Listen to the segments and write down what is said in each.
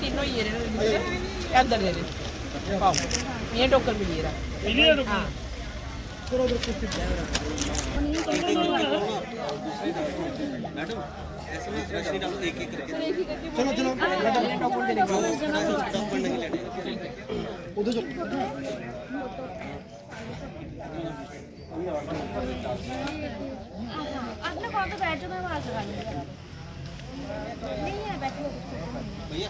तीनों ये अंदर दे दे ये टोकन भी ले रहा हाँ चलो चलो उधर अपने कॉल पे बैठ जाओ मैं आवाज लगा लूंगी नहीं है बैठो भैया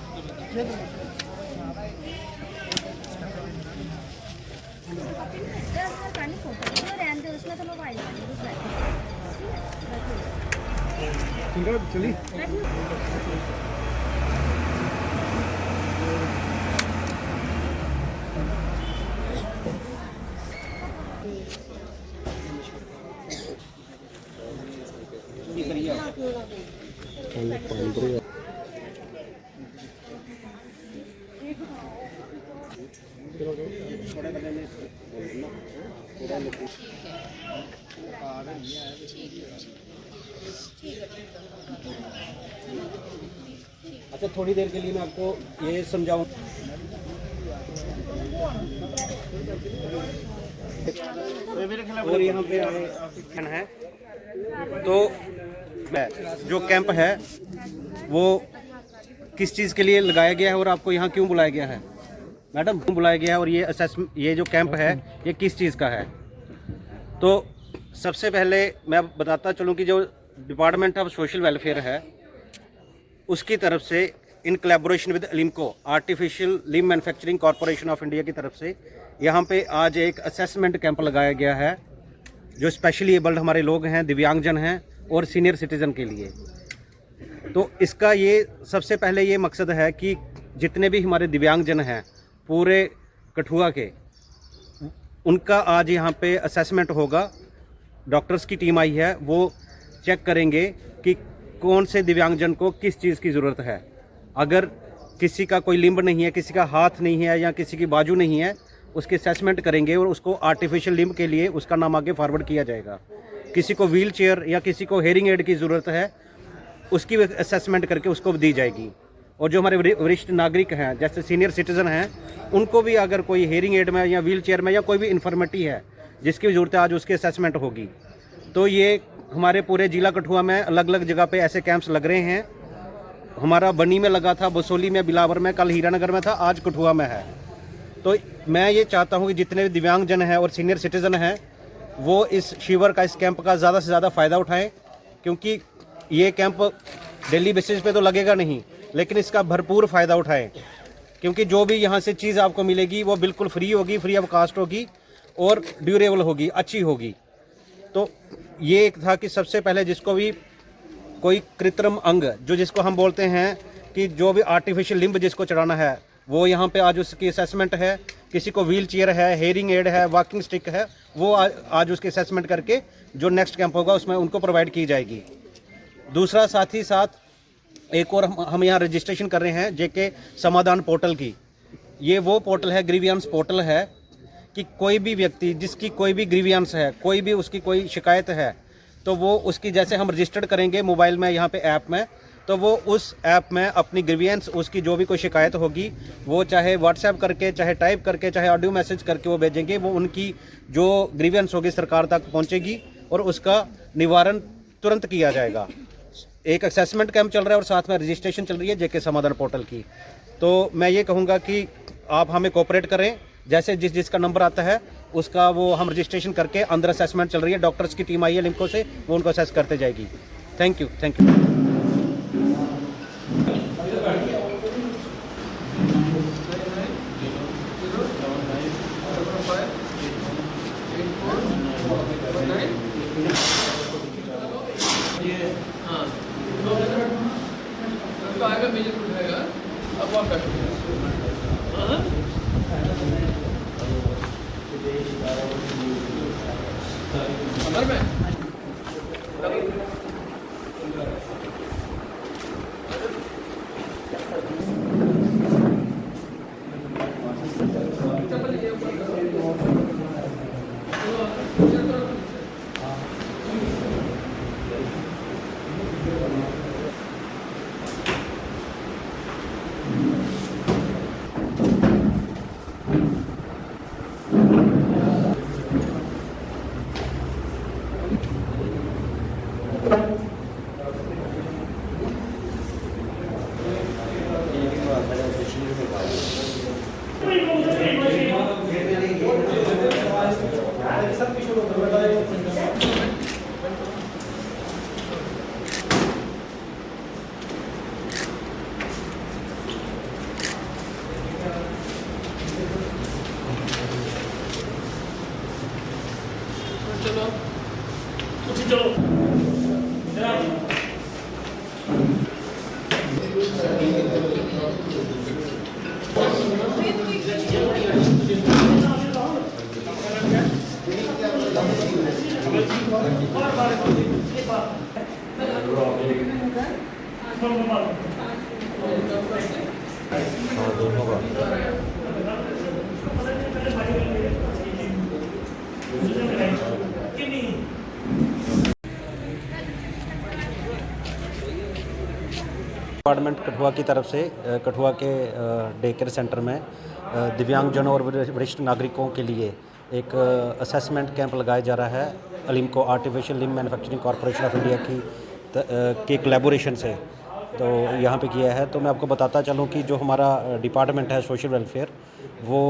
पानी फोटो रहने दे उसमें तो मोबाइल चली अच्छा थोड़ी देर के लिए मैं आपको ये समझाऊं। और यहाँ पे है तो जो कैंप है वो किस चीज़ के लिए लगाया गया है और आपको यहाँ क्यों बुलाया गया है मैडम, क्यों बुलाया गया है और ये जो कैंप है ये किस चीज़ का है। तो सबसे पहले मैं बताता चलूँ कि जो डिपार्टमेंट ऑफ सोशल वेलफेयर है उसकी तरफ से in collaboration with Limco artificial limb manufacturing corporation of India की तरफ से यहाँ पे आज एक असेसमेंट कैंप लगाया गया है जो स्पेशली एबल्ड हमारे लोग हैं, दिव्यांगजन हैं और सीनियर सिटीज़न के लिए। तो इसका ये सबसे पहले ये मकसद है कि जितने भी हमारे दिव्यांगजन हैं पूरे कठुआ के, उनका आज यहाँ पे असेसमेंट होगा। डॉक्टर्स की टीम आई है, वो चेक करेंगे कि कौन से दिव्यांगजन को किस चीज़ की ज़रूरत है। अगर किसी का कोई लिम्ब नहीं है, किसी का हाथ नहीं है या किसी की बाजू नहीं है, उसकी असेसमेंट करेंगे और उसको आर्टिफिशियल लिम्ब के लिए उसका नाम आगे फॉरवर्ड किया जाएगा। किसी को व्हील चेयर या किसी को हेयरिंग एड की ज़रूरत है, उसकी असेसमेंट करके उसको दी जाएगी। और जो हमारे वरिष्ठ नागरिक हैं जैसे सीनियर सिटीज़न हैं, उनको भी अगर कोई हेयरिंग एड में या व्हील चेयर में या कोई भी इन्फॉर्मिटी है जिसकी ज़रूरत है, आज उसकी असेसमेंट होगी। तो ये हमारे पूरे जिला कठुआ में अलग अलग जगह पे ऐसे कैंप्स लग रहे हैं। हमारा बनी में लगा था, बसोली में, बिलावर में, कल हीरानगर में था, आज कठुआ में है। तो मैं ये चाहता हूँ कि जितने भी दिव्यांगजन हैं और सीनियर सिटीज़न हैं वो इस शिविर का, इस कैंप का ज़्यादा से ज़्यादा फ़ायदा उठाएं, क्योंकि ये कैंप डेली बेसिस पे तो लगेगा नहीं, लेकिन इसका भरपूर फ़ायदा उठाएं, क्योंकि जो भी यहाँ से चीज़ आपको मिलेगी वो बिल्कुल फ्री होगी, फ्री ऑफ कास्ट होगी और ड्यूरेबल होगी, अच्छी होगी। तो ये एक था कि सबसे पहले जिसको भी कोई कृत्रिम अंग, जो जिसको हम बोलते हैं कि जो भी आर्टिफिशियल लिम्ब जिसको चढ़ाना है, वो यहाँ पे आज उसकी असेसमेंट है। किसी को व्हील चेयर है, हेयरिंग एड है, वॉकिंग स्टिक है, वो आज उसकी असेसमेंट करके जो नेक्स्ट कैंप होगा उसमें उनको प्रोवाइड की जाएगी। दूसरा, साथ ही साथ एक और हम यहाँ रजिस्ट्रेशन कर रहे हैं जेके समाधान पोर्टल की। ये वो पोर्टल है, ग्रीवियंस पोर्टल है, कि कोई भी व्यक्ति जिसकी कोई भी ग्रीवियंस है, कोई भी उसकी कोई शिकायत है, तो वो उसकी जैसे हम रजिस्टर्ड करेंगे मोबाइल में, यहाँ पे ऐप में, तो वो उस ऐप में अपनी ग्रीवियंस, उसकी जो भी कोई शिकायत होगी, वो चाहे व्हाट्सएप करके, चाहे टाइप करके, चाहे ऑडियो मैसेज करके वो भेजेंगे। वो उनकी जो ग्रीवियंस होगी सरकार तक पहुँचेगी और उसका निवारण तुरंत किया जाएगा। एक असेसमेंट कैंप चल रहा है और साथ में रजिस्ट्रेशन चल रही है जेके समाधान पोर्टल की। तो मैं ये कहूँगा कि आप हमें कोऑपरेट करें, जैसे जिसका नंबर आता है उसका वो हम रजिस्ट्रेशन करके अंदर असेसमेंट चल रही है। डॉक्टर्स की टीम आई है लिम्को से, वो उनको असेस करते जाएगी। Thank you, thank you. Department Kathua की तरफ से कठुआ के डे केयर सेंटर में दिव्यांगजनों और वरिष्ठ नागरिकों के लिए एक असेसमेंट कैंप लगाया जा रहा है ALIMCO artificial limb manufacturing corporation of India के कोलैबोरेशन से। तो यहाँ पे किया है। तो मैं आपको बताता चलूँ कि जो हमारा डिपार्टमेंट है सोशल वेलफेयर, वो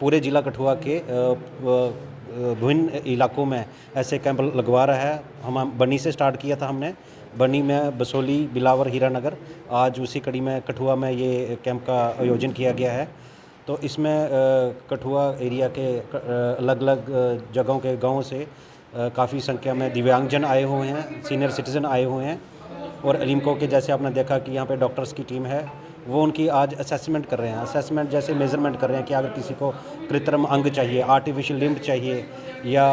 पूरे ज़िला कठुआ के विभिन्न इलाकों में ऐसे कैंप लगवा रहा है। हम बनी से स्टार्ट किया था हमने, बनी में, बसोली, बिलावर, हीरानगर। आज उसी कड़ी में कठुआ में ये कैंप का आयोजन किया गया है। तो इसमें कठुआ एरिया के अलग अलग जगहों के गाँव से काफ़ी संख्या में दिव्यांगजन आए हुए हैं, सीनियर सिटीज़न आए हुए हैं। और अलिमको के जैसे आपने देखा कि यहाँ पे डॉक्टर्स की टीम है, वो उनकी आज असेसमेंट कर रहे हैं। असेसमेंट जैसे मेज़रमेंट कर रहे हैं कि अगर किसी को कृत्रिम अंग चाहिए, आर्टिफिशियल लिम्ब चाहिए या